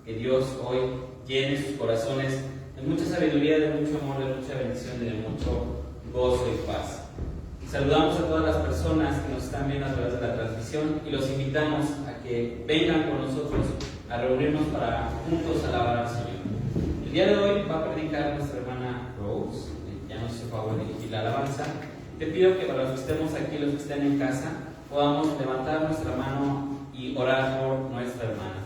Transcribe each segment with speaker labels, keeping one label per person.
Speaker 1: Que Dios hoy llene sus corazones de mucha sabiduría, de mucho amor, de mucha bendición y de mucho gozo y paz. Saludamos a todas las personas que nos están viendo a través de la transmisión y los invitamos a que vengan con nosotros a reunirnos para juntos alabar al Señor. El día de hoy va a predicar nuestra hermana Rose, ya nos hizo favor de dirigir la alabanza. Te pido que para los que estemos aquí, los que estén en casa, podamos levantar nuestra mano y orar por nuestra hermana.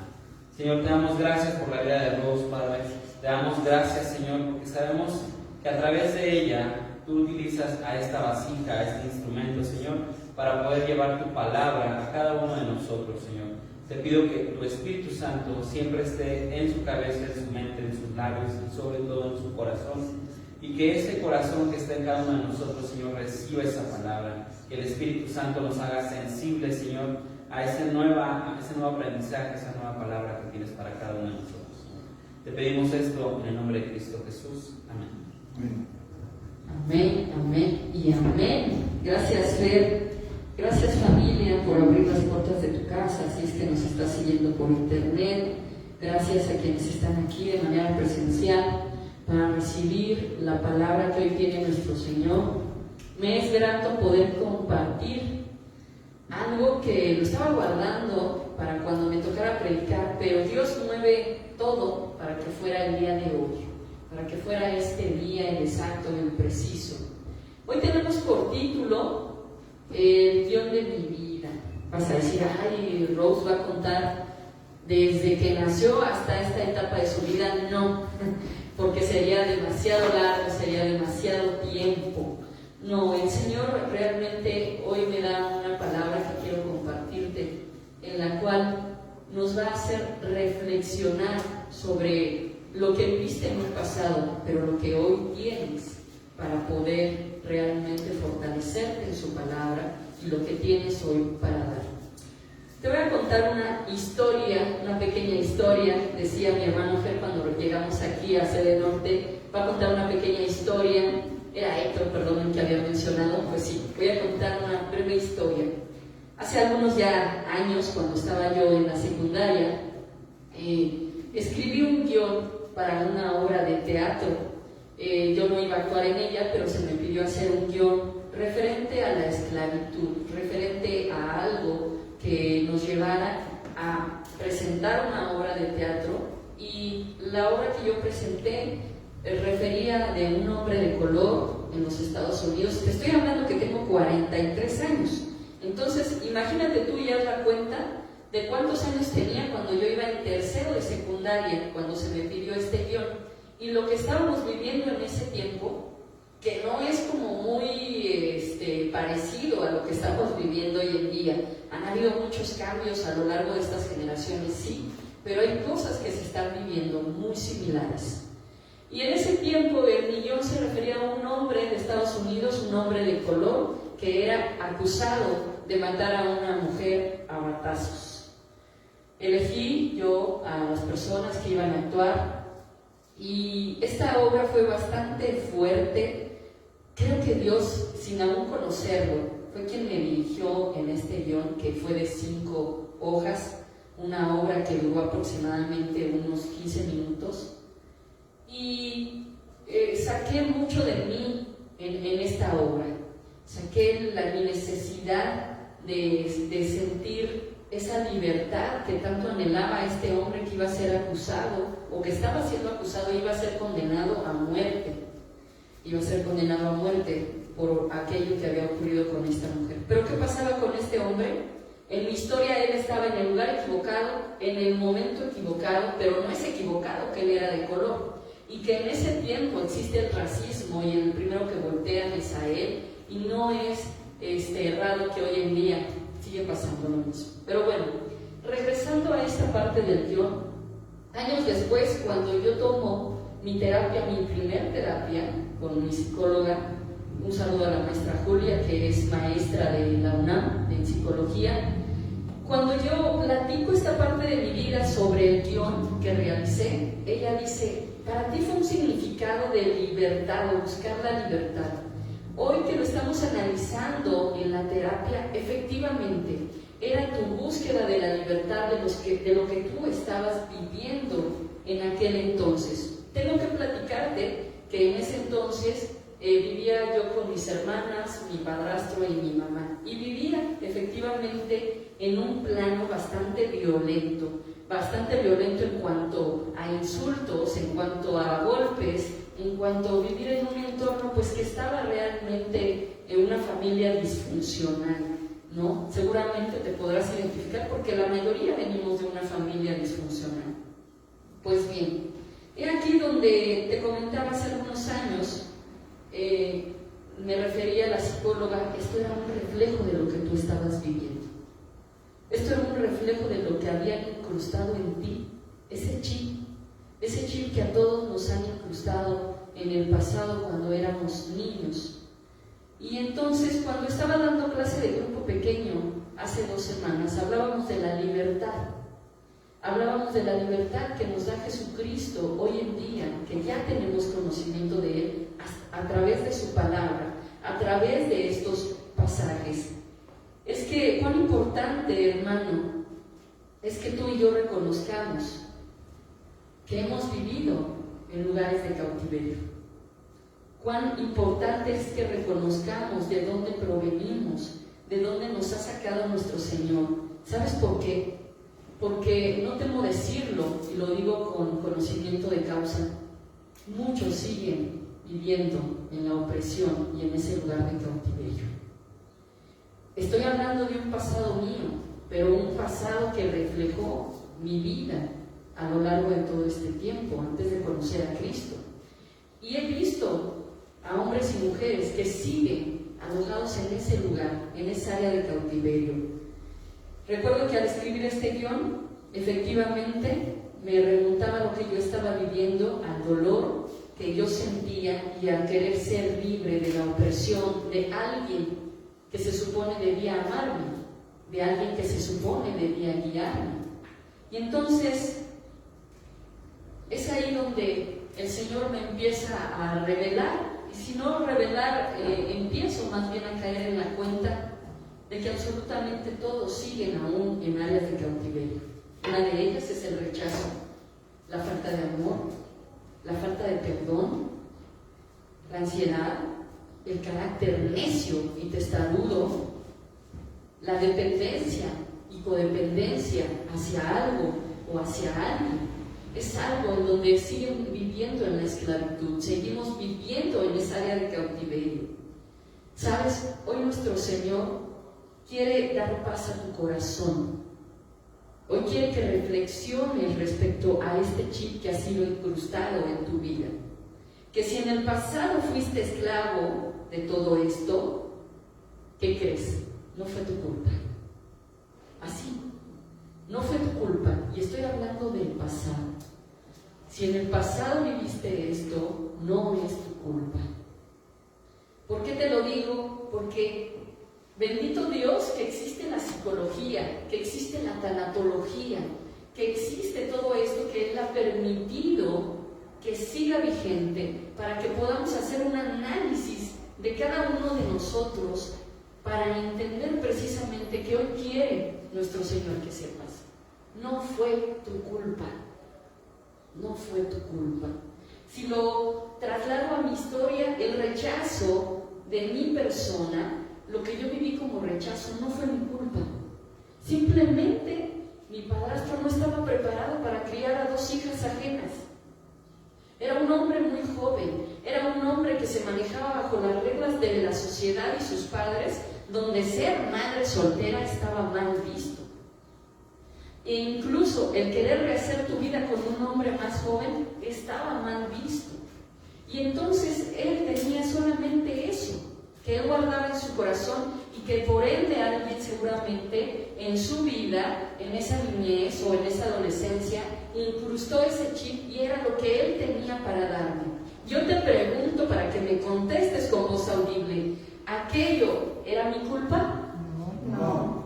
Speaker 1: Señor, te damos gracias por la vida de Rose, Padre. Te damos gracias, Señor, porque sabemos que a través de ella tú utilizas a esta vasija, a este instrumento, Señor, para poder llevar tu palabra a cada uno de nosotros, Señor. Te pido que tu Espíritu Santo siempre esté en su cabeza, en su mente, en sus labios y sobre todo en su corazón. Y que ese corazón que está en cada uno de nosotros, Señor, reciba esa palabra. Que el Espíritu Santo nos haga sensibles, Señor, a ese nuevo aprendizaje, a esa nueva palabra que tienes para cada uno de nosotros. Te pedimos esto en el nombre de Cristo Jesús. Amén.
Speaker 2: Amén, amén y amén. Gracias, Fer. Gracias, familia, por abrir las puertas de tu casa, si es que nos estás siguiendo por internet. Gracias a quienes están aquí de manera presencial para recibir la palabra que hoy tiene nuestro Señor. Me es grato poder compartir algo que lo estaba guardando para cuando me tocara predicar, pero Dios mueve todo para que fuera el día de hoy, para que fuera este día el exacto, el preciso. Hoy tenemos por título el guión de mi vida. Vas a decir, ay, Rose va a contar desde que nació hasta esta etapa de su vida. No, porque sería demasiado largo, sería demasiado tiempo. No, el Señor realmente hoy me da una palabra que quiero compartirte, en la cual nos va a hacer reflexionar sobre lo que viviste en un pasado, pero lo que hoy tienes para poder realmente fortalecerte en su palabra y lo que tienes hoy para dar. Te voy a contar una historia, una pequeña historia. Decía mi hermano Fer cuando llegamos aquí a Sede Norte, va a contar una pequeña historia. Era Héctor, perdón, el que había mencionado. Pues sí, voy a contar una breve historia. Hace algunos ya años, cuando estaba yo en la secundaria, escribí un guión para una obra de teatro. Yo no iba a actuar en ella, pero se me pidió hacer un guión referente a la esclavitud, referente a algo que nos llevara a presentar una obra de teatro. Y la obra que yo presenté refería de un hombre de color en los Estados Unidos. Te estoy hablando que tengo 43 años. Entonces, imagínate tú y haz la cuenta de cuántos años tenía cuando yo iba en tercero de secundaria, cuando se me pidió este guión. Y lo que estábamos viviendo en ese tiempo, que no es como muy parecido a lo que estamos viviendo hoy en día. Han habido muchos cambios a lo largo de estas generaciones, sí, pero hay cosas que se están viviendo muy similares. Y en ese tiempo el guión se refería a un hombre de Estados Unidos, un hombre de color, que era acusado de matar a una mujer a batazos. Elegí yo a las personas que iban a actuar. Y esta obra fue bastante fuerte. Creo que Dios, sin aún conocerlo, fue quien me dirigió en este guión, que fue de 5 hojas, una obra que duró aproximadamente unos 15 minutos. Y saqué mucho de mí en esta obra. Saqué mi necesidad de sentir esa libertad que tanto anhelaba este hombre que iba a ser acusado, o que estaba siendo acusado, iba a ser condenado a muerte. Iba a ser condenado a muerte por aquello que había ocurrido con esta mujer. Pero ¿qué pasaba con este hombre? En mi historia él estaba en el lugar equivocado, en el momento equivocado, pero no es equivocado que él era de color. Y que en ese tiempo existe el racismo y el primero que voltean es a él, y no es errado que hoy en día sigue pasando lo mismo. Pero bueno, regresando a esta parte del guión, años después, cuando yo tomo mi terapia, mi primer terapia con mi psicóloga, un saludo a la maestra Julia, que es maestra de la UNAM en psicología, cuando yo platico esta parte de mi vida sobre el guión que realicé, ella dice, para ti fue un significado de libertad, o buscar la libertad. Hoy que lo estamos analizando en la terapia, efectivamente, era tu búsqueda de la libertad de lo que tú estabas viviendo en aquel entonces. Tengo que platicarte que en ese entonces vivía yo con mis hermanas, mi padrastro y mi mamá, y vivía efectivamente en un plano bastante violento en cuanto a insultos, en cuanto a golpes, en cuanto a vivir en un entorno pues que estaba realmente en una familia disfuncional, ¿no? Seguramente te podrás identificar porque la mayoría venimos de una familia disfuncional. Pues bien, he aquí donde te comentaba hace algunos años, me refería a la psicóloga, esto era un reflejo de lo que tú estabas viviendo. Esto era un reflejo de lo que habían incrustado en ti, ese chip que a todos nos han incrustado en el pasado cuando éramos niños. Y entonces, cuando estaba dando clase de grupo pequeño hace 2 semanas, hablábamos de la libertad. Hablábamos de la libertad que nos da Jesucristo hoy en día, que ya tenemos conocimiento de Él a través de su palabra, a través de estos pasajes. Es que cuán importante, hermano, es que tú y yo reconozcamos que hemos vivido en lugares de cautiverio. Cuán importante es que reconozcamos de dónde provenimos, de dónde nos ha sacado nuestro Señor. ¿Sabes por qué? Porque, no temo decirlo, y lo digo con conocimiento de causa, muchos siguen viviendo en la opresión y en ese lugar de cautiverio. Estoy hablando de un pasado mío, pero un pasado que reflejó mi vida a lo largo de todo este tiempo, antes de conocer a Cristo. Y he visto a hombres y mujeres que siguen alojados en ese lugar, en esa área de cautiverio. Recuerdo que al escribir este guión, efectivamente me remontaba a lo que yo estaba viviendo, al dolor que yo sentía y al querer ser libre de la opresión de alguien que se supone debía amarme, de alguien que se supone debía guiarme. Y entonces es ahí donde el Señor me empieza a revelar, y si no revelar, empiezo más bien a caer en la cuenta de que absolutamente todos siguen aún en áreas de cautiverio. Una de ellas es el rechazo, la falta de amor, la falta de perdón, la ansiedad, el carácter necio y testarudo, la dependencia y codependencia hacia algo o hacia alguien. Es algo en donde siguen viviendo en la esclavitud, seguimos viviendo en esa área de cautiverio. ¿Sabes? Hoy nuestro Señor quiere dar paz a tu corazón. Hoy quiere que reflexiones respecto a este chip que ha sido incrustado en tu vida. Que si en el pasado fuiste esclavo de todo esto, ¿qué crees? No fue tu culpa. Así, no fue tu culpa. Y estoy hablando del pasado. Si en el pasado viviste esto, no es tu culpa. ¿Por qué te lo digo? Porque bendito Dios que existe la psicología, que existe la tanatología, que existe todo esto que Él ha permitido que siga vigente para que podamos hacer un análisis de cada uno de nosotros para entender precisamente que hoy quiere nuestro Señor que sepas. No fue tu culpa, no fue tu culpa. Si lo traslado a mi historia, el rechazo de mi persona, lo que yo viví como rechazo no fue mi culpa. Simplemente mi padrastro no estaba preparado para criar a 2 hijas ajenas. Era un hombre muy joven, era un hombre que se manejaba bajo las reglas de la sociedad y sus padres, donde ser madre soltera estaba mal visto. E incluso el querer rehacer tu vida con un hombre más joven estaba mal visto. Y entonces él tenía solamente eso, que él guardaba en su corazón y que por ende alguien seguramente en su vida, en esa niñez o en esa adolescencia, incrustó ese chip y era lo que él tenía para darme. Yo te pregunto para que me contestes con voz audible, ¿aquello era mi culpa?
Speaker 3: No.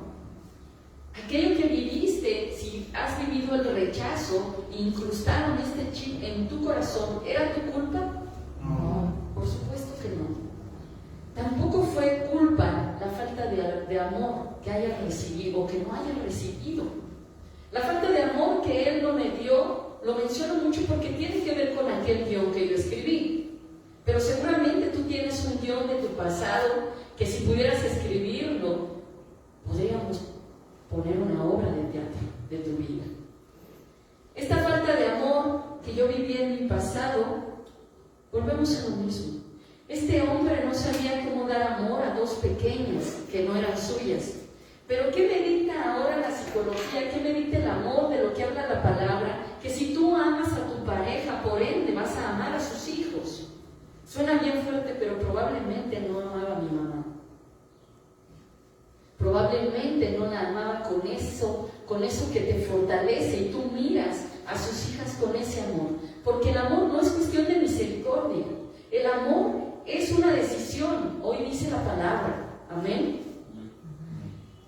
Speaker 2: Aquello que viviste, si has vivido el rechazo, incrustaron este chip en tu corazón, ¿era tu culpa?
Speaker 3: No.
Speaker 2: Por supuesto que no. Tampoco fue culpa la falta de amor que hayas recibido o que no hayas recibido. La falta de amor que Él no me dio, lo menciono mucho porque tiene que ver con aquel guión que yo escribí. Pero seguramente tú tienes un guión de tu pasado que si pudieras escribirlo, podríamos poner una obra de teatro de tu vida. Esta falta de amor que yo viví en mi pasado, volvemos a lo mismo. Este hombre no sabía cómo dar amor a dos pequeñas que no eran suyas. Pero ¿qué me dicta ahora la psicología? ¿Qué me dicta el amor de lo que habla la palabra? Que si tú amas a tu pareja, por ende vas a amar a sus hijos. Suena bien fuerte, pero probablemente no amaba a mi mamá. Probablemente no la amaba con eso que te fortalece y tú miras a sus hijas con ese amor. Porque el amor no es cuestión de misericordia. El amor es una decisión. Hoy dice la palabra. Amén.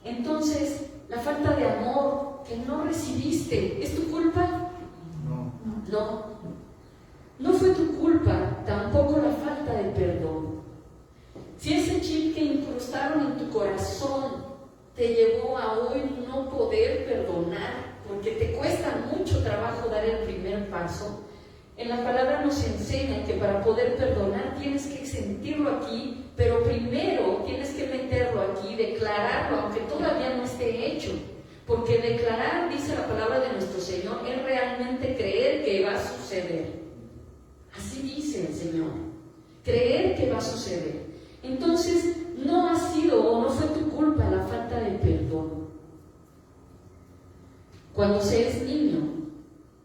Speaker 2: Entonces, la falta de amor que no recibiste, ¿es tu culpa? No. No fue tu culpa, tampoco la falta de perdón. Si ese chip que incrustaron en tu corazón te llevó a hoy no poder perdonar, porque te cuesta mucho trabajo dar el primer paso, en la palabra nos enseña que para poder perdonar tienes que sentirlo aquí, pero primero tienes que meterlo aquí, declararlo, aunque todavía no esté hecho. Porque declarar, dice la palabra de nuestro Señor, es realmente creer que va a suceder. Así dice el Señor, creer que va a suceder. Entonces, no ha sido o no fue tu culpa la falta de perdón. Cuando se es niño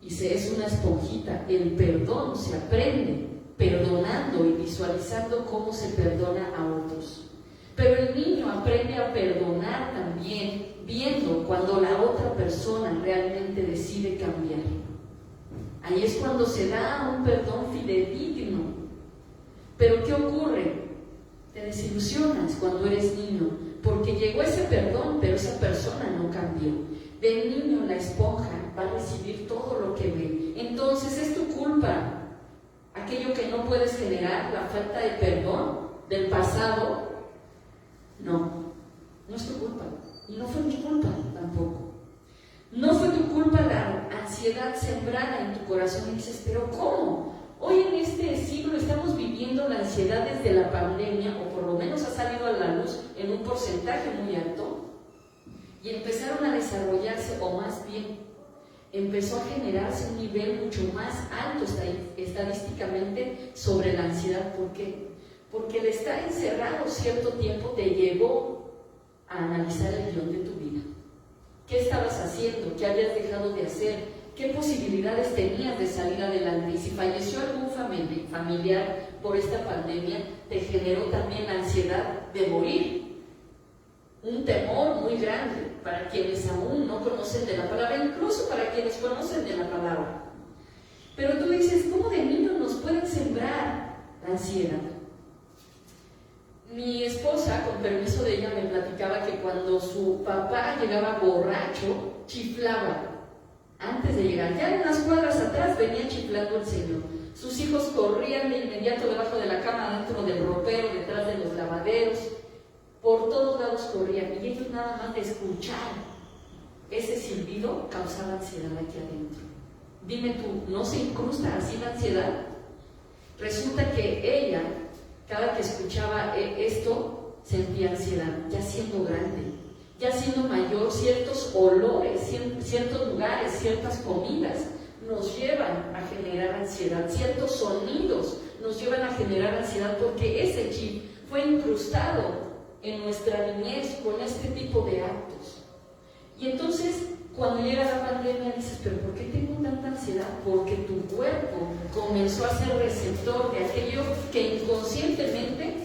Speaker 2: y se es una esponjita, el perdón se aprende perdonando y visualizando cómo se perdona a otros. Pero el niño aprende a perdonar también viendo cuando la otra persona realmente decide cambiar. Ahí es cuando se da un perdón fidedigno. Pero ¿qué ocurre? Te desilusionas cuando eres niño, porque llegó ese perdón, pero esa persona no cambió. De niño la esponja va a recibir todo lo que ve. Entonces es tu culpa aquello que no puedes generar, la falta de perdón del pasado. No es tu culpa. Y no fue mi culpa tampoco. No fue tu culpa la ansiedad sembrada en tu corazón. Y dices, pero ¿cómo? Hoy en este siglo estamos viviendo la ansiedad desde la pandemia, o por lo menos ha salido a la luz en un porcentaje muy alto, y empezaron a desarrollarse, o más bien, empezó a generarse un nivel mucho más alto estadísticamente sobre la ansiedad. ¿Por qué? Porque el estar encerrado cierto tiempo te llevó a analizar el guión de tu vida. ¿Qué estabas haciendo? ¿Qué habías dejado de hacer? ¿Qué posibilidades tenías de salir adelante? Y si falleció algún familiar por esta pandemia, te generó también la ansiedad de morir. Un temor muy grande para quienes aún no conocen de la palabra, incluso para quienes conocen de la palabra. Pero tú dices, ¿cómo de niños nos pueden sembrar la ansiedad? Mi esposa, con permiso de ella, me platicaba que cuando su papá llegaba borracho, chiflaba. Antes de llegar, ya en unas cuadras atrás venía chiflando el Señor. Sus hijos corrían de inmediato debajo de la cama, dentro del ropero, detrás de los lavaderos. Por todos lados corrían, y ellos nada más de escuchar ese silbido causaba ansiedad aquí adentro. Dime tú, ¿no se incrusta así la ansiedad? Resulta que ella, cada que escuchaba esto, sentía ansiedad, ya siendo grande, ya siendo mayor. Ciertos olores, ciertos lugares, ciertas comidas nos llevan a generar ansiedad, ciertos sonidos nos llevan a generar ansiedad, porque ese chip fue incrustado en nuestra niñez con este tipo de actos. Y entonces, cuando llega la pandemia, dices, ¿pero por qué tengo tanta ansiedad? Porque tu cuerpo comenzó a ser receptor de aquello que inconscientemente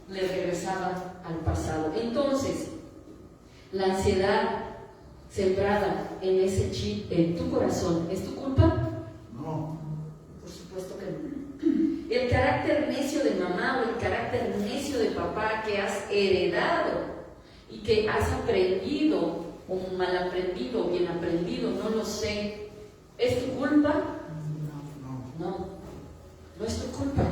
Speaker 2: le regresaba al pasado. Entonces, la ansiedad sembrada en ese chip en tu corazón, ¿es tu culpa?
Speaker 3: No.
Speaker 2: Por supuesto que no. El carácter necio de mamá o el carácter necio de papá que has heredado y que has aprendido, o mal aprendido, o bien aprendido, no lo sé, ¿es tu culpa? No es tu culpa.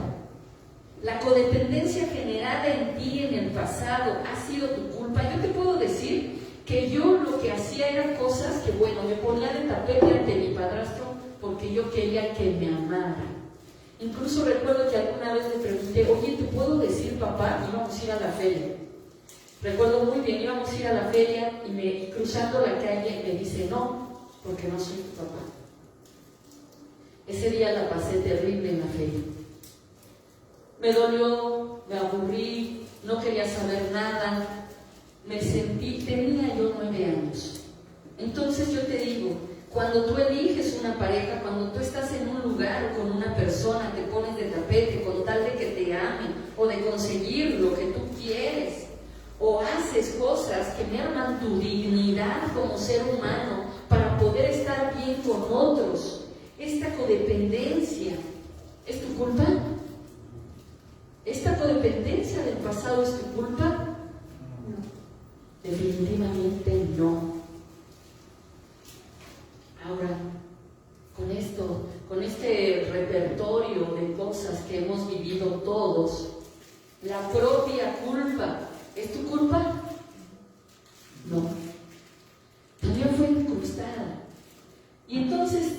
Speaker 2: La codependencia generada en ti en el pasado ha sido tu culpa. Yo te puedo decir que yo lo que hacía eran cosas que, bueno, me ponía de tapete ante mi padrastro porque yo quería que me amara. Incluso recuerdo que alguna vez le pregunté, oye, ¿te puedo decir papá? Íbamos a ir a la feria. Recuerdo muy bien, íbamos a ir a la feria y cruzando la calle me dice, no, porque no soy tu papá. Ese día la pasé terrible en la feria. Me dolió, me aburrí, no quería saber nada. Me sentí, tenía yo 9 años. Entonces yo te digo, cuando tú eliges una pareja, cuando tú estás en un lugar o con una persona, te pones de tapete con tal de que te amen o de conseguir lo que tú quieres, o haces cosas que merman tu dignidad como ser humano para poder estar bien con otros, esta codependencia, ¿es tu culpa? ¿Esta codependencia del pasado es tu culpa? No. Definitivamente no. Ahora, con este repertorio de cosas que hemos vivido todos, la propia culpa, ¿es tu culpa? No. También fue incrustada. Y entonces,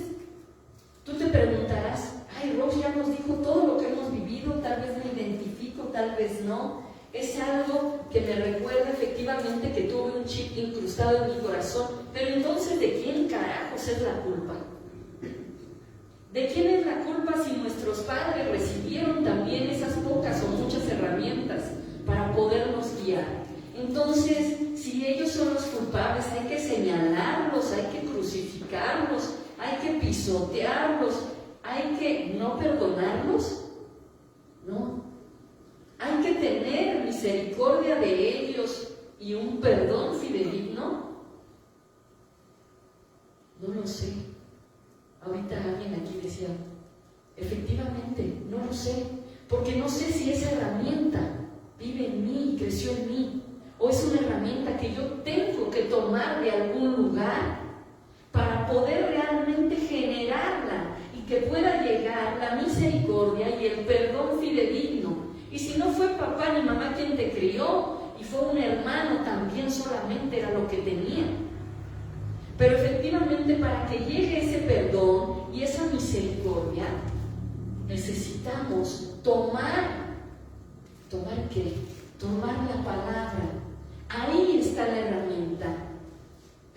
Speaker 2: tú te preguntarás, ay, Rox ya nos dijo todo lo que hemos vivido, tal vez me identifico, tal vez no. Es algo que me recuerda efectivamente que tuve un chip incrustado en mi corazón. Pero entonces, ¿de quién carajos es la culpa? ¿De quién es la culpa si nuestros padres recibieron también esas pocas o muchas herramientas para podernos guiar? Entonces, si ellos son los culpables, hay que señalarlos, hay que crucificarlos, hay que pisotearlos, hay que no perdonarlos. No. Hay que tener misericordia de ellos y un perdón fidedigno. No lo sé. Ahorita alguien aquí decía, efectivamente, no lo sé, porque no sé si esa herramienta vive en mí y creció en mí, o es una herramienta que yo tengo que tomar de algún lugar para poder realmente generarla y que pueda llegar la misericordia y el perdón fidedigno. Y si no fue papá ni mamá quien te crió, y fue un hermano también, solamente era lo que tenía. Pero efectivamente, para que llegue ese perdón y esa misericordia, necesitamos tomar ¿qué? Tomar la palabra. Ahí está la herramienta.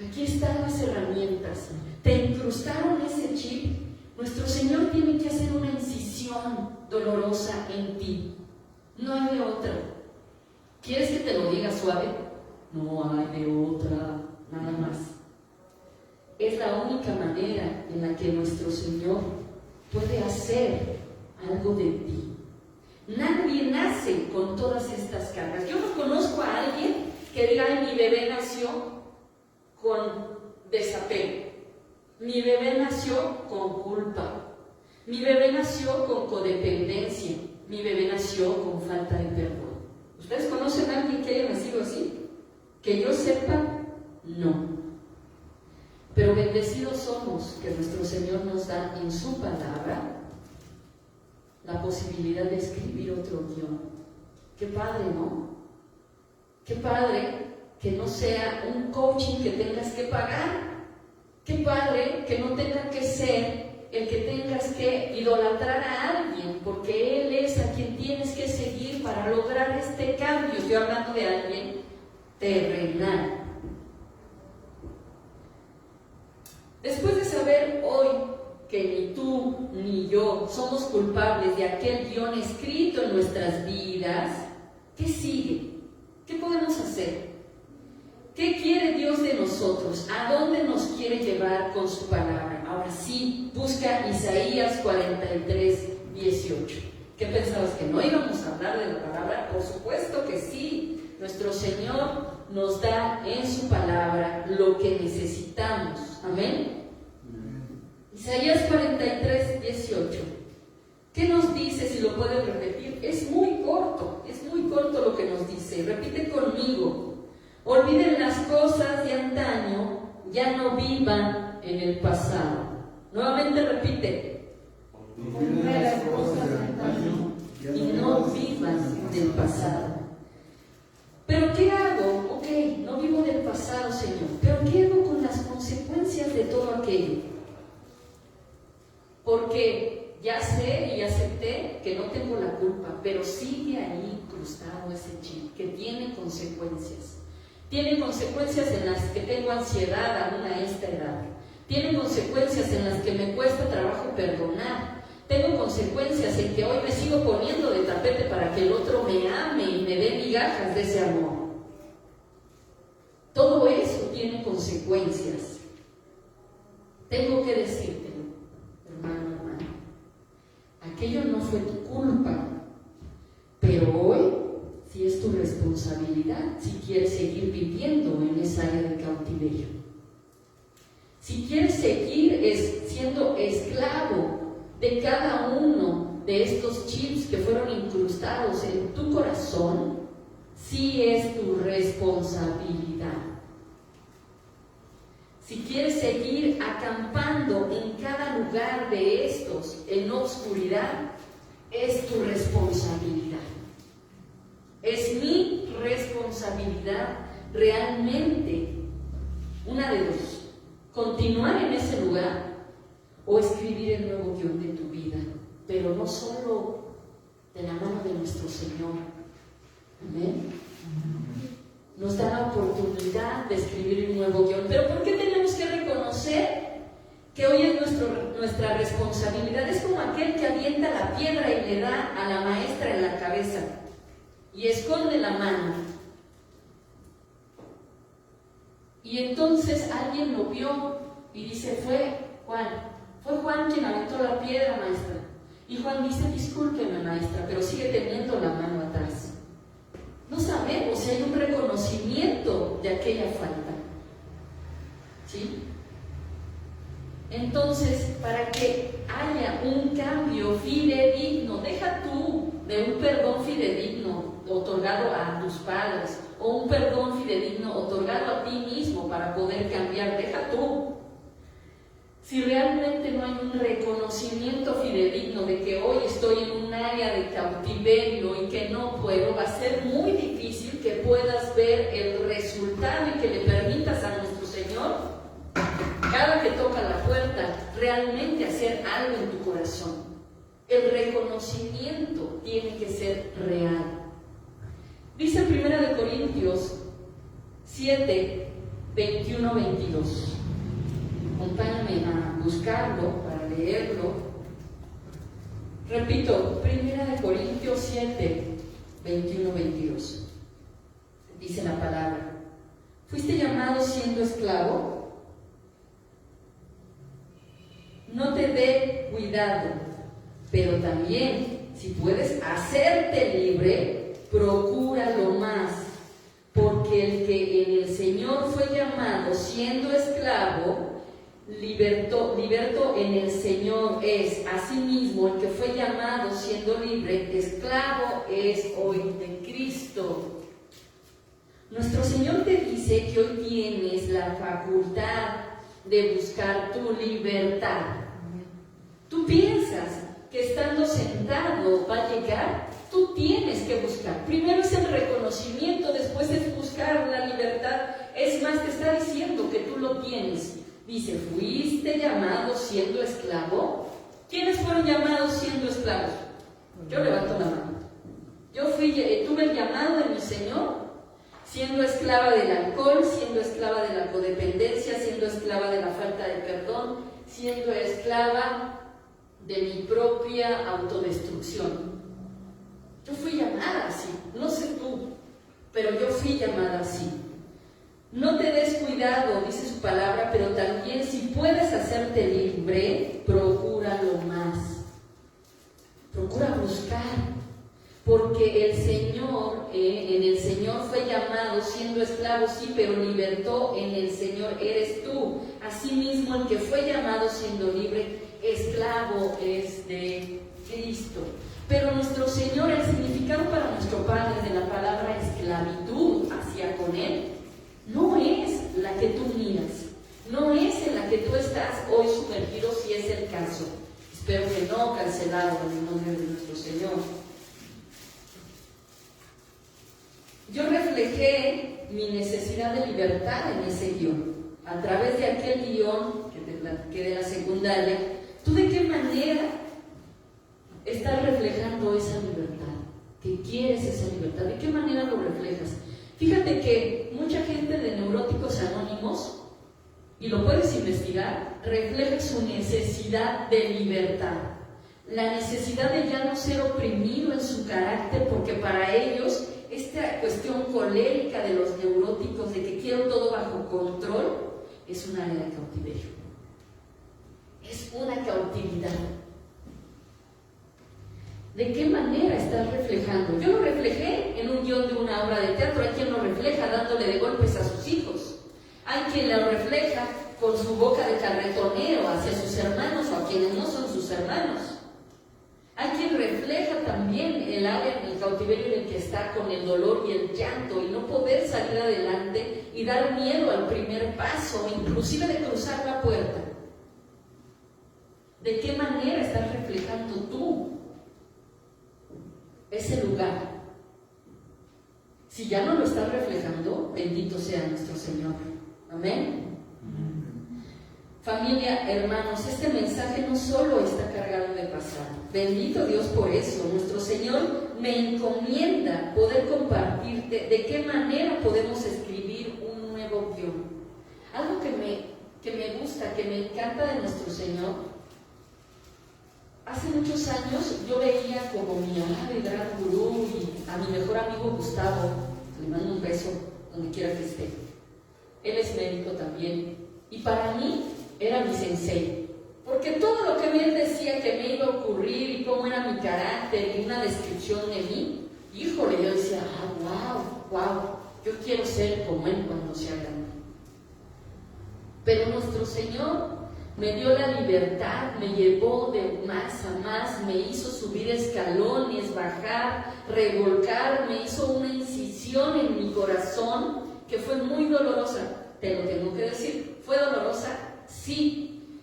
Speaker 2: Aquí están las herramientas. Te incrustaron ese chip. Nuestro Señor tiene que hacer una incisión dolorosa en ti. No hay de otra. ¿Quieres que te lo diga suave? No hay de otra, nada más. Es la única manera en la que nuestro Señor puede hacer algo de ti. Nadie nace con todas estas cargas. Yo no conozco a alguien que diga, ay, mi bebé nació con desapego. Mi bebé nació con culpa. Mi bebé nació con codependencia. Mi bebé nació con falta de perdón. ¿Ustedes conocen a alguien que haya nacido así? Que yo sepa, no. Pero bendecidos somos que nuestro Señor nos da en su palabra la posibilidad de escribir otro guión. Qué padre, ¿no? Qué padre que no sea un coaching que tengas que pagar. Qué padre que no tenga que ser el que tengas que idolatrar a alguien, porque Él es a quien tienes que seguir para lograr este cambio. Estoy hablando de alguien terrenal. Después de saber hoy que ni tú ni yo somos culpables de aquel guión escrito en nuestras vidas, ¿qué sigue? ¿Qué podemos hacer? ¿Qué quiere Dios de nosotros? ¿A dónde nos quiere llevar con su palabra? Ahora sí, busca Isaías 43, 18. ¿Qué pensabas? ¿Que no íbamos a hablar de la palabra? Por supuesto que sí. Nuestro Señor nos da en su palabra lo que necesitamos. Amén. Isaías 43, 18. ¿Qué nos dice? Si lo pueden repetir. Es muy corto lo que nos dice. Repite conmigo. Olviden las cosas de antaño, ya no vivan en el pasado. Nuevamente repite.
Speaker 3: Olviden las cosas de antaño
Speaker 2: Y no vivas del pasado. ¿Pero qué hago? Ok, no vivo del pasado, Señor. ¿Pero qué hago con las consecuencias de todo aquello? porque ya sé y acepté que no tengo la culpa, pero sigue ahí incrustado ese chip que tiene consecuencias. Tiene consecuencias en las que tengo ansiedad aún a esta edad. Tiene consecuencias en las que me cuesta trabajo perdonar. Tengo consecuencias en que hoy me sigo poniendo de tapete para que el otro me ame y me dé migajas de ese amor. Todo eso tiene consecuencias. Tengo que decírtelo, hermano, hermana. Aquello no fue tu culpa, pero hoy sí es tu responsabilidad si quieres seguir viviendo en esa área de cautiverio. Si quieres seguir siendo esclavo de cada uno de estos chips que fueron incrustados en tu corazón, sí es tu responsabilidad. Si quieres seguir acampando en cada lugar de estos en obscuridad, es tu responsabilidad. Es mi responsabilidad realmente, una de dos: continuar en ese lugar o escribir el nuevo guión de tu vida, pero no solo de la mano de nuestro Señor. Amén. Nos da la oportunidad de escribir un nuevo guión. Pero ¿por qué tenemos que reconocer que hoy es nuestra responsabilidad? Es como aquel que avienta la piedra y le da a la maestra en la cabeza y esconde la mano. Y entonces alguien lo vio y dice: fue Juan quien aventó la piedra, maestra. Y Juan dice: discúlpeme, maestra, pero sigue teniendo la mano atrás. No sabemos si hay un reconocimiento de aquella falta. ¿Sí? Entonces, para que haya un cambio fidedigno, deja tú de un perdón fidedigno otorgado a tus padres o un perdón fidedigno otorgado a ti mismo para poder cambiar, deja tú. Si realmente no hay un reconocimiento fidedigno de que hoy estoy en un área de cautiverio y que no puedo, va a ser muy difícil que puedas ver el resultado y que le permitas a nuestro Señor, cada que toca la puerta, realmente hacer algo en tu corazón. El reconocimiento tiene que ser real. Dice 1 Corintios 7, 21-22. Acompáñame a buscarlo para leerlo. Repito, 1 Corintios 7, 21-22. Dice la palabra: ¿fuiste llamado siendo esclavo? No te dé cuidado, pero también, si puedes hacerte libre, procúralo más, porque el que en el Señor fue llamado siendo esclavo, liberto en el Señor es. Asimismo, el que fue llamado siendo libre, esclavo es hoy de Cristo. Nuestro Señor te dice que hoy tienes la facultad de buscar tu libertad. Tú piensas que estando sentado va a llegar. Tú tienes que buscar. Primero es el reconocimiento, después es buscar la libertad. Es más, te está diciendo que tú lo tienes. Dice: ¿fuiste llamado siendo esclavo? ¿Quiénes fueron llamados siendo esclavos? Yo levanto la mano. Yo tuve el llamado de mi Señor, siendo esclava del alcohol, siendo esclava de la codependencia, siendo esclava de la falta de perdón, siendo esclava de mi propia autodestrucción. Yo fui llamada así, no sé tú, pero yo fui llamada así. No te des cuidado, dice su palabra, pero también si puedes hacerte libre, procúralo más. Procura buscar, porque el Señor, en el Señor fue llamado siendo esclavo, sí, pero libertó en el Señor eres tú. Asimismo, el que fue llamado siendo libre, esclavo es de Cristo. Pero nuestro Señor, el significado para nuestro Padre de la palabra esclavitud hacia con Él, no es la que tú miras, no es en la que tú estás hoy sumergido, si es el caso. Espero que no, cancelado en el nombre de nuestro Señor. Yo reflejé mi necesidad de libertad en ese guión. A través de aquel guión que de la secundaria, tuve que manera estás reflejando esa libertad? ¿Que quieres esa libertad? ¿De qué manera lo reflejas? Fíjate que mucha gente de Neuróticos Anónimos, y lo puedes investigar, refleja su necesidad de libertad. La necesidad de ya no ser oprimido en su carácter, porque para ellos esta cuestión colérica de los neuróticos, de que quiero todo bajo control, es un área de cautiverio. Es una cautividad. ¿De qué manera estás reflejando? Yo lo reflejé en un guión de una obra de teatro. Hay quien lo refleja dándole de golpes a sus hijos. Hay quien lo refleja con su boca de carretonero hacia sus hermanos o a quienes no son sus hermanos. Hay quien refleja también el área en el cautiverio en el que está, con el dolor y el llanto y no poder salir adelante y dar miedo al primer paso, inclusive de cruzar la puerta. ¿De qué manera estás reflejando tú ese lugar? Si ya no lo estás reflejando, bendito sea nuestro Señor. Amén. Familia, hermanos, este mensaje no solo está cargado de pasado. Bendito Dios por eso. Nuestro Señor me encomienda poder compartirte de qué manera podemos escribir un nuevo guión. Algo que me gusta, que me encanta de nuestro Señor. Hace muchos años yo veía como mi gran gurú y a mi mejor amigo Gustavo, le mando un beso donde quiera que esté. Él es médico también y para mí era mi sensei, porque todo lo que él decía que me iba a ocurrir y cómo era mi carácter y una descripción de mí, híjole, yo decía, wow, yo quiero ser como él cuando sea grande. Pero nuestro Señor me dio la libertad, me llevó de más a más, me hizo subir escalones, bajar, revolcar, me hizo una incisión en mi corazón que fue muy dolorosa, te lo tengo que decir. ¿Fue dolorosa? Sí.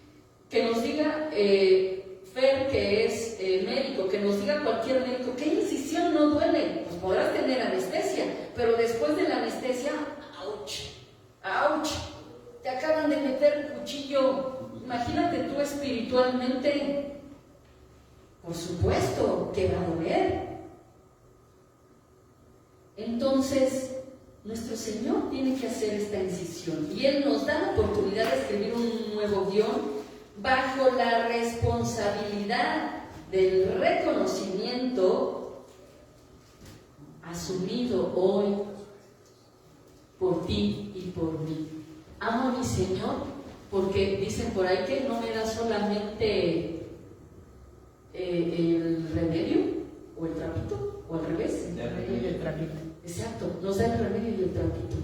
Speaker 2: Que nos diga Fer, que es médico, que nos diga cualquier médico, ¿qué incisión no duele? Pues podrás tener anestesia, pero después de la anestesia, ¡ouch! Te acaban de meter el cuchillo. Imagínate tú espiritualmente. Por supuesto que va a doler. Entonces, nuestro Señor tiene que hacer esta incisión y Él nos da la oportunidad de escribir un nuevo guión bajo la responsabilidad del reconocimiento asumido hoy por ti y por mí. Amo a mi Señor porque dicen por ahí que no me da solamente el remedio o el trapito, o al revés.
Speaker 3: El remedio y el trapito.
Speaker 2: Exacto, nos da el remedio y el trapito.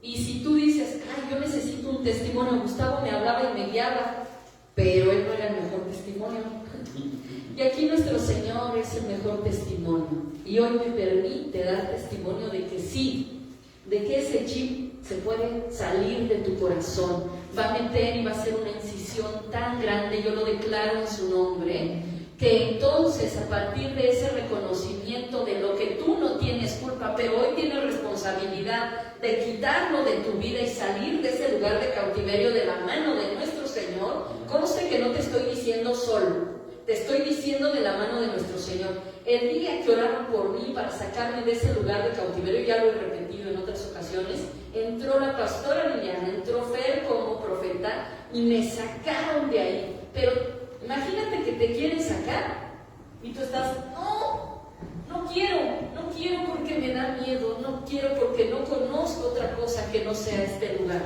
Speaker 2: Y si tú dices, yo necesito un testimonio, Gustavo me hablaba y me guiaba, pero él no era el mejor testimonio. Y aquí nuestro Señor es el mejor testimonio. Y hoy me permite dar testimonio de que sí, de que ese chip se puede salir de tu corazón, va a meter y va a hacer una incisión tan grande, yo lo declaro en su nombre, que entonces a partir de ese reconocimiento de lo que tú no tienes culpa, pero hoy tienes responsabilidad de quitarlo de tu vida y salir de ese lugar de cautiverio de la mano de nuestro Señor, conste que no te estoy diciendo solo, te estoy diciendo de la mano de nuestro Señor. El día que oraron por mí para sacarme de ese lugar de cautiverio, ya lo he repetido en otras ocasiones, entró la pastora Liliana, entró Fer como profeta y me sacaron de ahí. Pero imagínate que te quieren sacar y tú estás, no quiero porque me da miedo, no quiero porque no conozco otra cosa que no sea este lugar.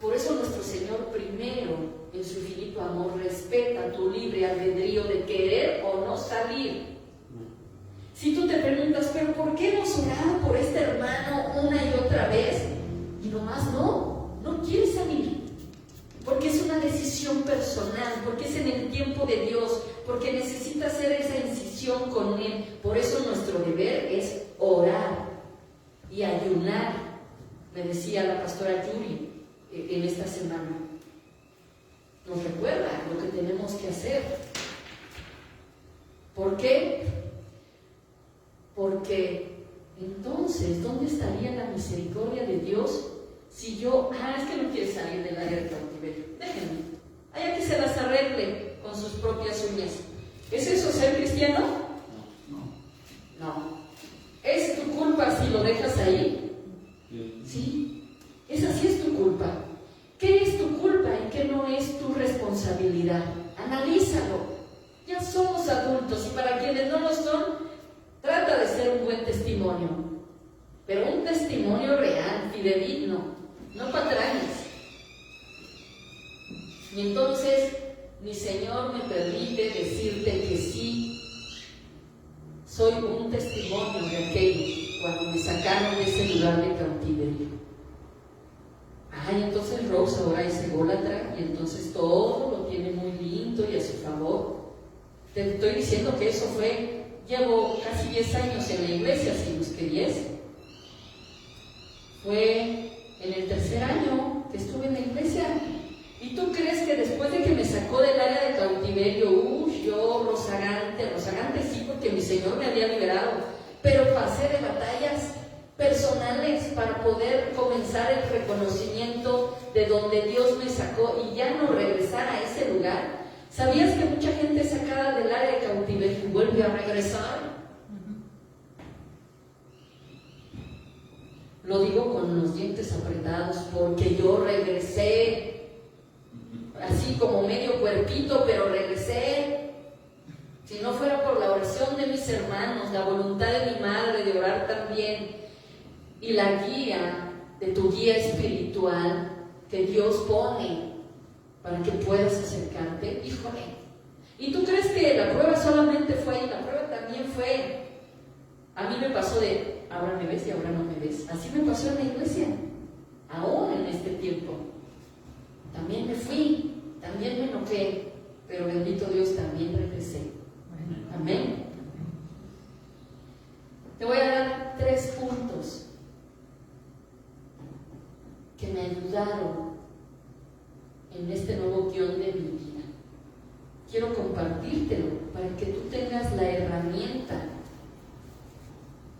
Speaker 2: Por eso nuestro Señor primero, en su infinito amor, respeta tu libre albedrío de querer o no salir. Si tú te preguntas, pero ¿por qué hemos orado por este hermano una y otra vez? Y nomás no quiere salir. Porque es una decisión personal, porque es en el tiempo de Dios, porque necesita hacer esa incisión con Él. Por eso nuestro deber es orar y ayunar, me decía la pastora Yuri en esta semana. Nos recuerda lo que tenemos que hacer. ¿Por qué? Porque entonces, ¿dónde estaría la misericordia de Dios si yo, es que no quiere salir del área de cautiverio? Déjenme, allá que se las arregle. propias uñas. ¿Es eso ser cristiano? No. ¿Es tu culpa si lo dejas ahí? Sí. Esa sí es tu culpa. ¿Qué es tu culpa y qué no es tu responsabilidad? Analízalo. Ya somos adultos y para quienes no lo son, trata de ser un buen testimonio. Pero un testimonio real, fidedigno, no patrañas. Y entonces, mi Señor me permite decirte que sí, soy un testimonio de aquello cuando me sacaron de ese lugar de cautiverio. Ay, entonces Rose ahora es ególatra y entonces todo lo tiene muy lindo y a su favor. Te estoy diciendo que eso fue, llevo casi 10 años en la iglesia, si los que 10. Fue en el 3er año que estuve en la iglesia. ¿Y tú crees que después de que me sacó del área de cautiverio, yo rozagante sí, porque mi Señor me había liberado, pero pasé de batallas personales para poder comenzar el reconocimiento de donde Dios me sacó y ya no regresar a ese lugar? ¿Sabías que mucha gente es sacada del área de cautiverio y vuelve a regresar? Lo digo con los dientes apretados porque yo regresé así como medio cuerpito, pero regresé. Si no fuera por la oración de mis hermanos, la voluntad de mi madre de orar también y la guía de tu guía espiritual que Dios pone para que puedas acercarte, híjole. ¿Y tú crees que la prueba solamente fue ahí? La prueba también fue, a mí me pasó de ahora me ves y ahora no me ves. Así me pasó en la iglesia, aún en este tiempo. También me fui, también me enojé, pero bendito Dios, también regresé. Amén. Te voy a dar 3 puntos que me ayudaron en este nuevo guión de mi vida. Quiero compartírtelo para que tú tengas la herramienta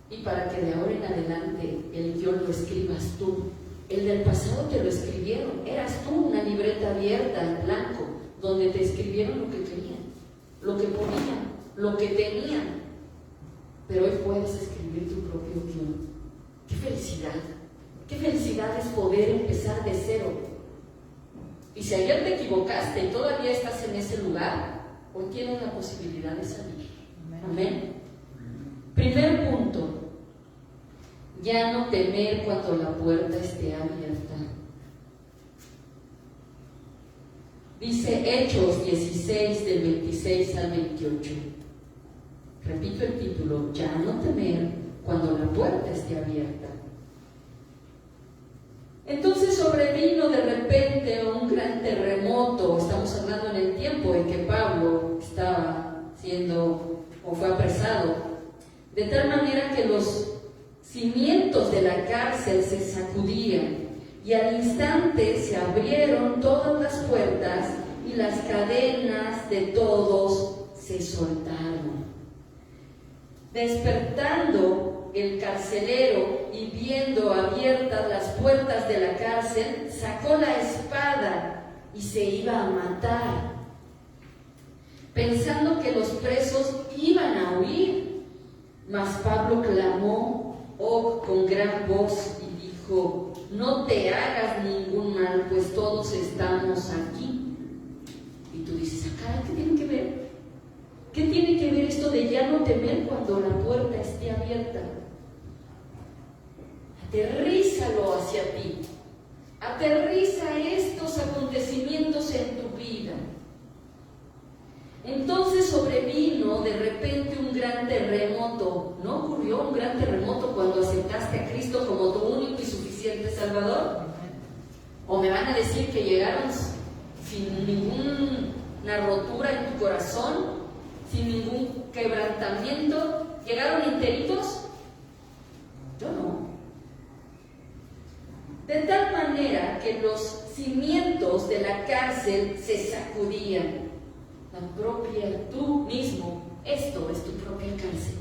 Speaker 2: y para que de ahora en adelante el guión lo escribas tú. El del pasado te lo escribieron, eras tú una libreta abierta en blanco donde te escribieron lo que querían, lo que ponían, lo que tenían, pero hoy puedes escribir tu propio guión. ¡Qué felicidad! ¡Qué felicidad es poder empezar de cero! Y si ayer te equivocaste y todavía estás en ese lugar, hoy tienes la posibilidad de salir. Amén. Primer punto. Ya no temer cuando la puerta esté abierta. Dice Hechos 16 del 26 al 28. Repito el título, ya no temer cuando la puerta esté abierta. Entonces sobrevino de repente un gran terremoto. Estamos hablando en el tiempo en que Pablo estaba siendo o fue apresado, de tal manera que los cimientos de la cárcel se sacudían y al instante se abrieron todas las puertas y las cadenas de todos se soltaron. Despertando el carcelero y viendo abiertas las puertas de la cárcel, sacó la espada y se iba a matar, pensando que los presos iban a huir. Mas Pablo clamó con gran voz y dijo: no te hagas ningún mal, pues todos estamos aquí. Y tú dices: acá, ¿qué tiene que ver? ¿Qué tiene que ver esto de ya no temer cuando la puerta esté abierta? Aterrízalo hacia ti. Aterriza estos acontecimientos en tu vida. Entonces sobrevino de repente un gran terremoto. ¿No ocurrió un gran terremoto cuando aceptaste a Cristo como tu único y suficiente Salvador? ¿O me van a decir que llegaron sin ninguna rotura en tu corazón, sin ningún quebrantamiento? ¿Llegaron enteritos? Yo no. De tal manera que los cimientos de la cárcel se sacudían. Tú mismo, esto es tu propia cárcel.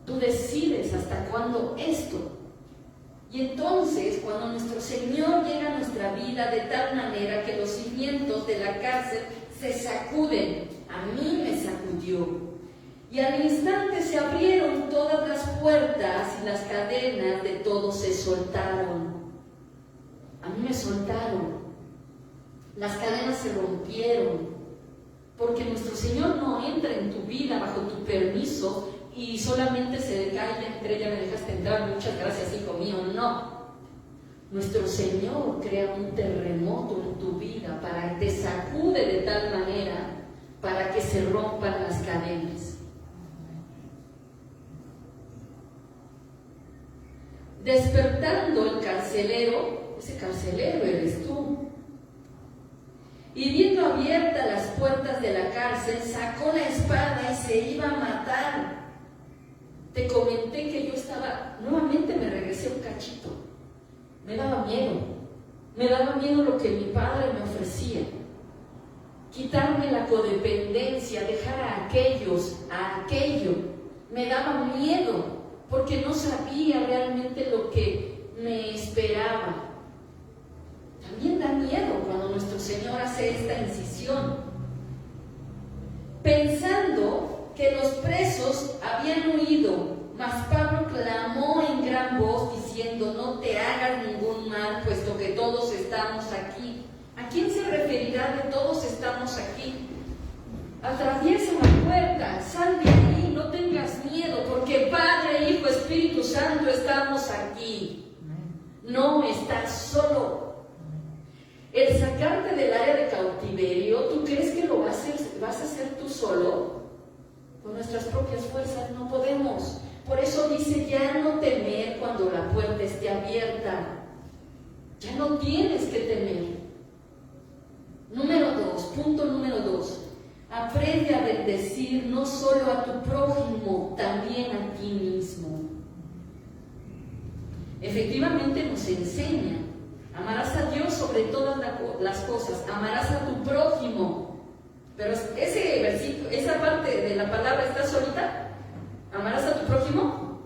Speaker 2: Tú decides hasta cuándo esto. Y entonces, cuando nuestro Señor llega a nuestra vida de tal manera que los cimientos presos de la cárcel se sacuden. A mí me sacudió. Y al instante se abrieron todas las puertas y las cadenas de todos se soltaron. A mí me soltaron. Las cadenas se rompieron. Porque nuestro Señor no entra en tu vida bajo tu permiso y solamente se cae entre ella, me dejaste entrar, muchas gracias, hijo mío. No. Nuestro Señor crea un terremoto en tu vida para que te sacude de tal manera para que se rompan las cadenas. Despertando el carcelero, ese carcelero eres tú, y viendo abiertas las puertas de la cárcel, sacó la espada y se iba a matar. Te comenté que yo estaba, nuevamente me regresé un cachito. Me daba miedo lo que mi padre me ofrecía. Quitarme la codependencia, dejar a aquello. Me daba miedo, porque no sabía realmente lo que me esperaba. También da miedo cuando nuestro Señor hace esta incisión, pensando que los presos habían huido, mas Pablo clamó en gran voz diciendo: no te hagas ningún mal, puesto que todos estamos aquí. ¿A quién se referirá de todos estamos aquí? Atraviesa la puerta, sal de ahí, no tengas miedo, porque Padre, Hijo, Espíritu Santo estamos aquí. No estás solo. El sacarte del área de cautiverio, ¿tú crees que lo vas a hacer tú solo? Con nuestras propias fuerzas no podemos. Por eso dice: ya no temer cuando la puerta esté abierta. Ya no tienes que temer. Punto número 2. Aprende a bendecir no solo a tu prójimo, también a ti mismo. Efectivamente nos enseña: amarás a Dios sobre todas las cosas, amarás a tu prójimo. Pero ese versículo, esa parte de la palabra está solita. ¿Amarás a tu prójimo?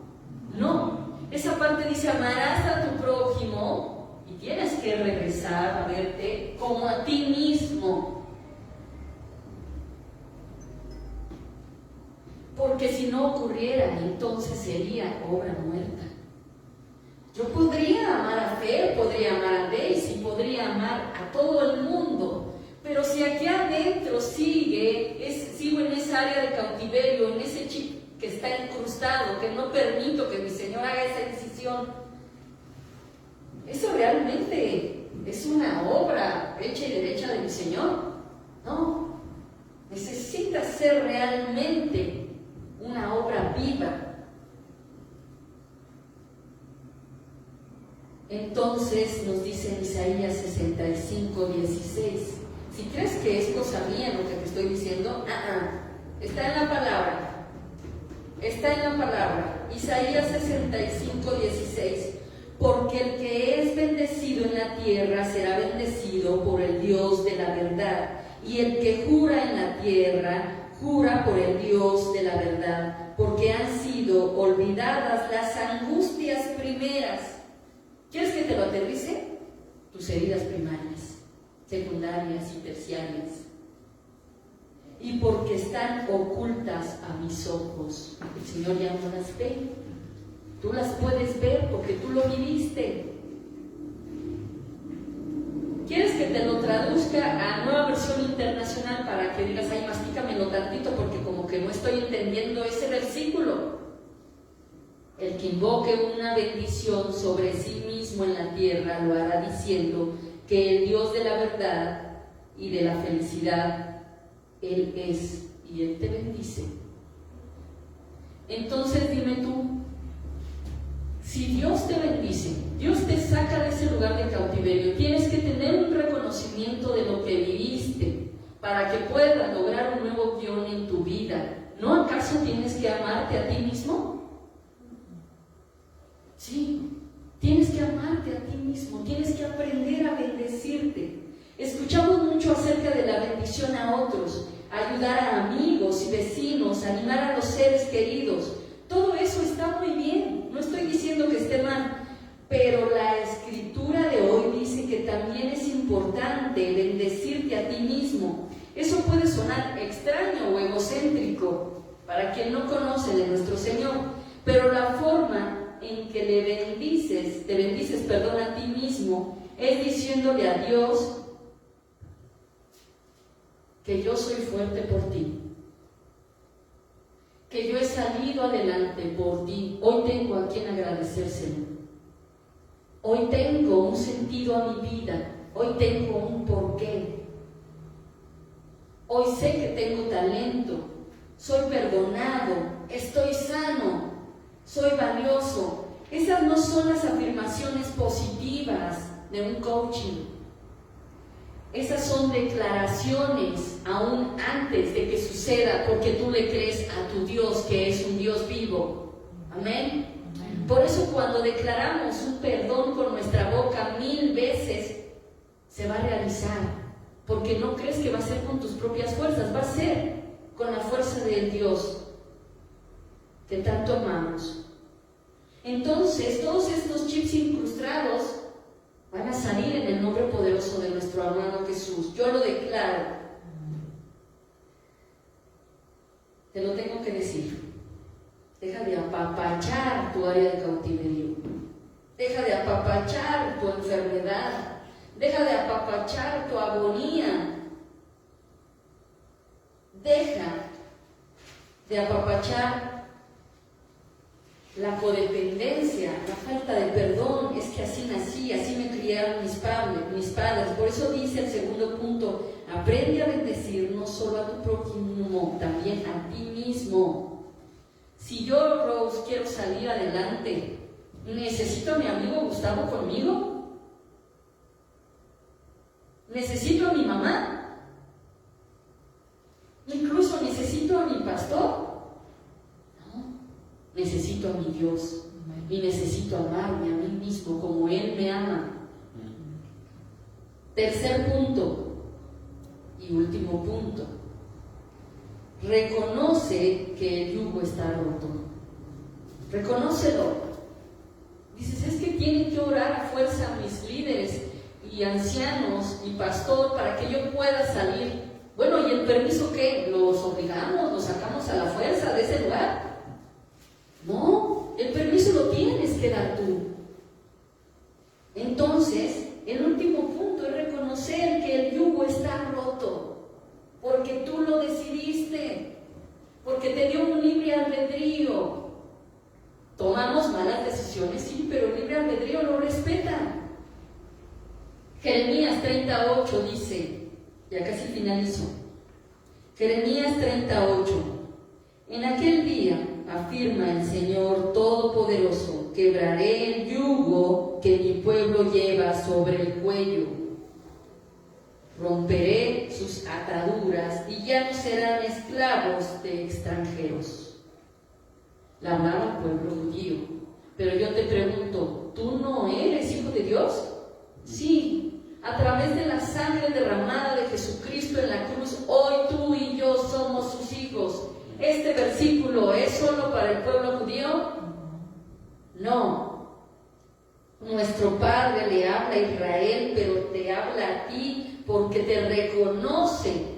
Speaker 2: No. Esa parte dice: amarás a tu prójimo, y tienes que regresar a verte como a ti mismo. Porque si no ocurriera, entonces sería obra muerta. Yo podría amar a Fer, podría amar a Daisy, podría amar a todo el mundo, pero si aquí adentro sigo en esa área de cautiverio, en ese chip que está incrustado, que no permito que mi Señor haga esa decisión, ¿eso realmente es una obra hecha y derecha de mi Señor? No. Necesita ser realmente una obra viva. Entonces nos dice en Isaías 65:16. Si crees que es cosa mía lo que te estoy diciendo, está en la palabra. Está en la palabra. Isaías 65:16. Porque el que es bendecido en la tierra será bendecido por el Dios de la verdad, y el que jura en la tierra jura por el Dios de la verdad, porque han sido olvidadas las angustias primeras. ¿Quieres que te lo aterrice? Tus heridas primarias, secundarias y terciarias. Y porque están ocultas a mis ojos. El Señor ya no las ve. Tú las puedes ver porque tú lo viviste. ¿Quieres que te lo traduzca a Nueva Versión Internacional para que digas: ay, mastícamelo tantito porque como que no estoy entendiendo ese versículo? El que invoque una bendición sobre sí mismo en la tierra lo hará diciendo que el Dios de la verdad y de la felicidad Él es, y Él te bendice. Entonces dime tú, si Dios te bendice, Dios te saca de ese lugar de cautiverio, tienes que tener un reconocimiento de lo que viviste para que puedas lograr un nuevo guión en tu vida. ¿No acaso tienes que amarte a ti mismo? Sí, tienes que amarte a ti mismo, tienes que aprender a bendecirte. Escuchamos mucho acerca de la bendición a otros, ayudar a amigos y vecinos, animar a los seres queridos. Todo eso está muy bien, no estoy diciendo que esté mal, pero la escritura de hoy dice que también es importante bendecir servirte a ti mismo. Eso puede sonar extraño o egocéntrico para quien no conoce de nuestro Señor, pero la forma en que te bendices a ti mismo, es diciéndole a Dios que yo soy fuerte por ti, que yo he salido adelante por ti. Hoy tengo a quien agradecérselo. Hoy tengo un sentido a mi vida. Hoy tengo un porqué. Hoy sé que tengo talento. Soy perdonado. Estoy sano. Soy valioso. Esas no son las afirmaciones positivas de un coaching. Esas son declaraciones aún antes de que suceda, porque tú le crees a tu Dios, que es un Dios vivo. Amén. Por eso cuando declaramos un perdón con nuestra boca 1000 veces, se va a realizar, porque no crees que va a ser con tus propias fuerzas, va a ser con la fuerza del Dios que tanto amamos. Entonces, todos estos chips incrustados van a salir en el nombre poderoso de nuestro amado Jesús. Yo lo declaro. Te lo tengo que decir. Deja de apapachar tu área de cautiverio. Deja de apapachar tu enfermedad. Deja de apapachar tu agonía. Deja de apapachar la codependencia, la falta de perdón. Es que así nací, así me criaron mis padres. Por eso dice el segundo punto: aprende a bendecir no solo a tu prójimo, también a ti mismo. Si yo, Rose, quiero salir adelante, ¿necesito a mi amigo Gustavo conmigo? ¿Necesito a mi mamá? ¿Incluso necesito a mi pastor? Necesito a mi Dios y necesito amarme a mí mismo como Él me ama. Tercer punto y último punto: reconoce que el yugo está roto. Reconócelo. Dices, es que tienen que orar a fuerza mis líderes y ancianos y pastor para que yo pueda salir. Bueno, ¿y el permiso qué? ¿Los obligamos? ¿Los sacamos a la fuerza de ese lugar? No, el permiso lo tienes que dar tú. Entonces, el último punto es reconocer que el yugo está roto, porque tú lo decidiste, porque te dio un libre albedrío. Tomamos malas decisiones, sí, pero el libre albedrío lo respeta. Jeremías 38 dice, ya casi finalizo, Jeremías 38: en aquel día, afirma el Señor Todopoderoso, quebraré el yugo que mi pueblo lleva sobre el cuello. Romperé sus ataduras y ya no serán esclavos de extranjeros. La hablaba al pueblo judío. Pero yo te pregunto, ¿tú no eres hijo de Dios? Sí, a través de la sangre derramada de Jesucristo en la cruz, hoy tú y yo somos sus hijos. ¿Este versículo es solo para el pueblo judío? No. Nuestro Padre le habla a Israel, pero te habla a ti porque te reconoce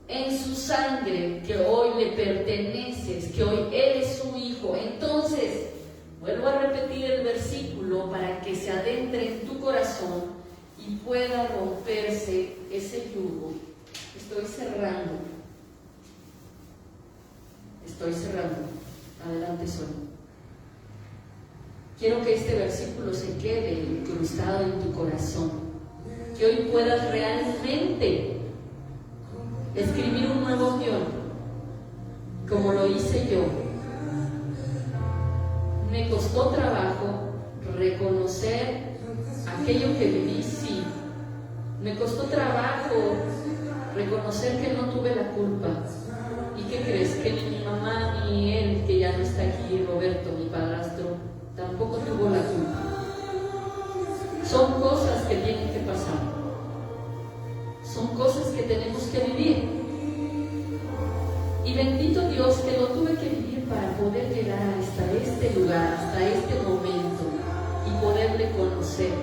Speaker 2: en su sangre que hoy le perteneces, que hoy eres su hijo. Entonces, vuelvo a repetir el versículo para que se adentre en tu corazón y pueda romperse ese yugo. Estoy cerrando. Adelante, Sol. Quiero que este versículo se quede incrustado en tu corazón, que hoy puedas realmente escribir un nuevo guión, como lo hice yo. Me costó trabajo reconocer aquello que viví, sí. Me costó trabajo reconocer que no tuve la culpa. ¿Y qué crees? Que ni mi mamá ni él, que ya no está aquí, Roberto, mi padrastro, tampoco tuvo la culpa. Son cosas que tienen que pasar. Son cosas que tenemos que vivir. Y bendito Dios que lo tuve que vivir para poder llegar hasta este lugar, hasta este momento y poderle conocer.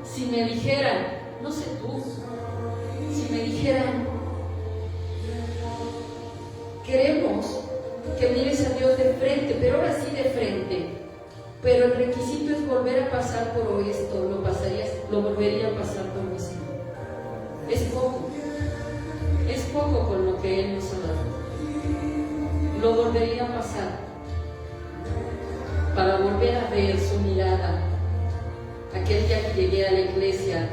Speaker 2: Si me dijeran, no sé tú, dijeran, queremos que mires a Dios de frente, pero ahora sí de frente, pero el requisito es volver a pasar por esto, lo volvería a pasar por esto. Es poco con lo que Él nos ha dado. Lo volvería a pasar para volver a ver su mirada. Aquel día que llegué a la iglesia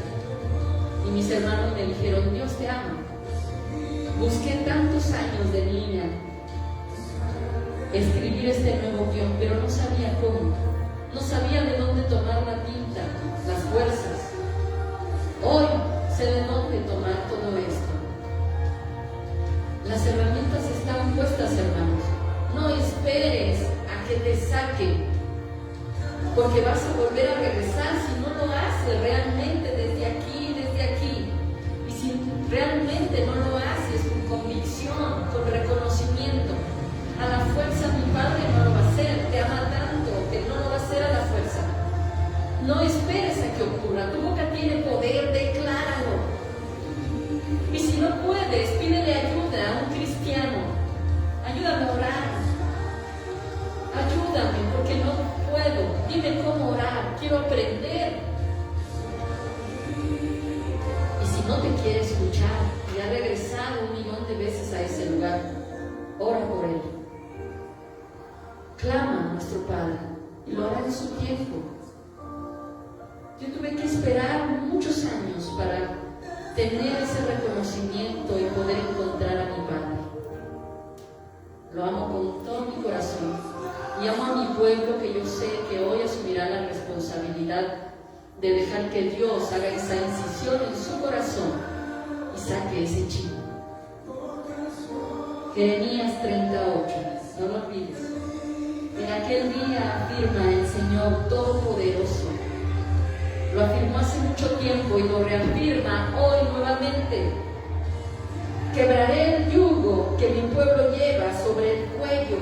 Speaker 2: y mis hermanos me dijeron, Dios te ama. Busqué tantos años de niña escribir este nuevo guión, pero no sabía cómo. No sabía de dónde tomar la tinta, las fuerzas. Hoy sé de dónde tomar todo esto. Las herramientas están puestas, hermanos. No esperes a que te saquen, porque vas a volver a regresar si no lo haces realmente desde aquí, y si realmente no lo haces con convicción, con reconocimiento. A la fuerza mi Padre no lo va a hacer, te ama tanto que no lo va a hacer a la fuerza. No esperes a que ocurra, tu boca tiene poder, decláralo. Y si no puedes, pídele ayuda a un cristiano. Ayúdame a orar. Ayúdame porque no puedo. Dime cómo orar, quiero aprender. Y si no te quiere escuchar y ha regresado 1,000,000 de veces a ese lugar, ora por él. Clama a nuestro Padre y lo hará en su tiempo. Yo tuve que esperar muchos años para tener ese reconocimiento y poder encontrar a mi Padre. Lo amo con todo mi corazón y amo a mi pueblo, que yo sé que hoy asumirá la responsabilidad de dejar que Dios haga esa incisión en su corazón y saque ese chino. Jeremías 38, no lo olvides. En aquel día afirma el Señor Todopoderoso. Lo afirmó hace mucho tiempo y lo reafirma hoy nuevamente. Quebraré el yugo que mi pueblo lleva sobre el cuello.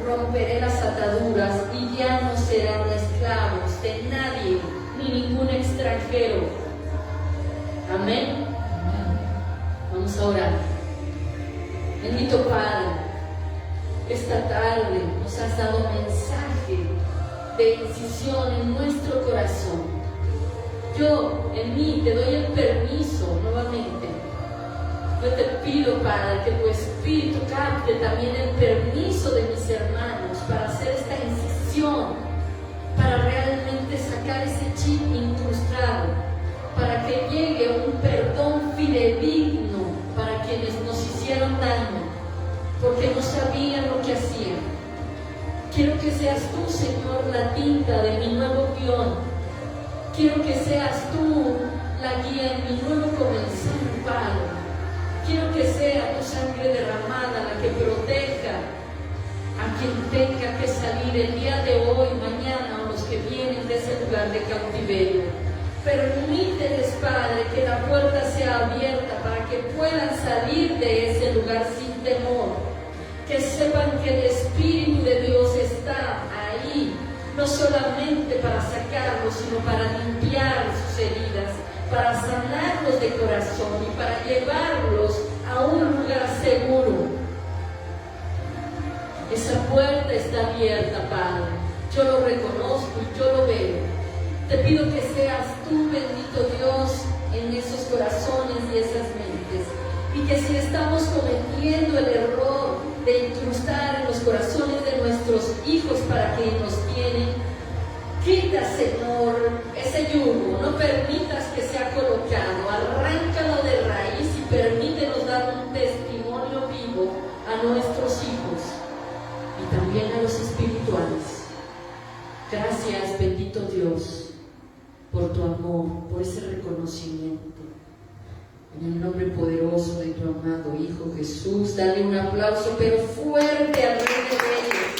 Speaker 2: Romperé las ataduras y ya no serán esclavos de nadie ni ningún extranjero. Amén. Vamos a orar. Bendito Padre, esta tarde nos has dado mensaje de incisión en nuestro corazón. Yo en mí te doy el permiso nuevamente. Yo te pido, Padre, que tu Espíritu capte también el permiso de mis hermanos para hacer esta incisión, para realmente sacar ese chip incrustado, para que llegue un perdón fidedigno para quienes nos hicieron daño, porque no sabían lo que hacían. Quiero que seas tú, Señor, la tinta de mi nuevo guión. Quiero que seas tú la guía en mi nuevo comenzar, Padre. Quiero que sea tu sangre derramada la que proteja a quien tenga que salir el día de hoy, mañana, o los que vienen de ese lugar de cautiverio. Permíteles, Padre, que la puerta sea abierta para que puedan salir de ese lugar sin temor. Que sepan que el Espíritu de Dios está ahí, no solamente para sacarlos, sino para limpiar sus heridas, para sanarlos de corazón y para llevarlos a un lugar seguro. Esa puerta está abierta, Padre. Yo lo reconozco y yo lo veo. Te pido que seas tú, bendito Dios, en esos corazones y esas mentes. Y que si estamos cometiendo el error de incrustar en los corazones de nuestros hijos para que nos tienen, quita, Señor, ese yugo. No permitas que sea colocado. Arráncalo de raíz y permítenos dar un testimonio vivo a nuestros hijos y también a los espirituales. Gracias, bendito Dios, por tu amor, por ese reconocimiento. En el nombre poderoso de tu amado Hijo Jesús, dale un aplauso, pero fuerte al Rey de Reyes.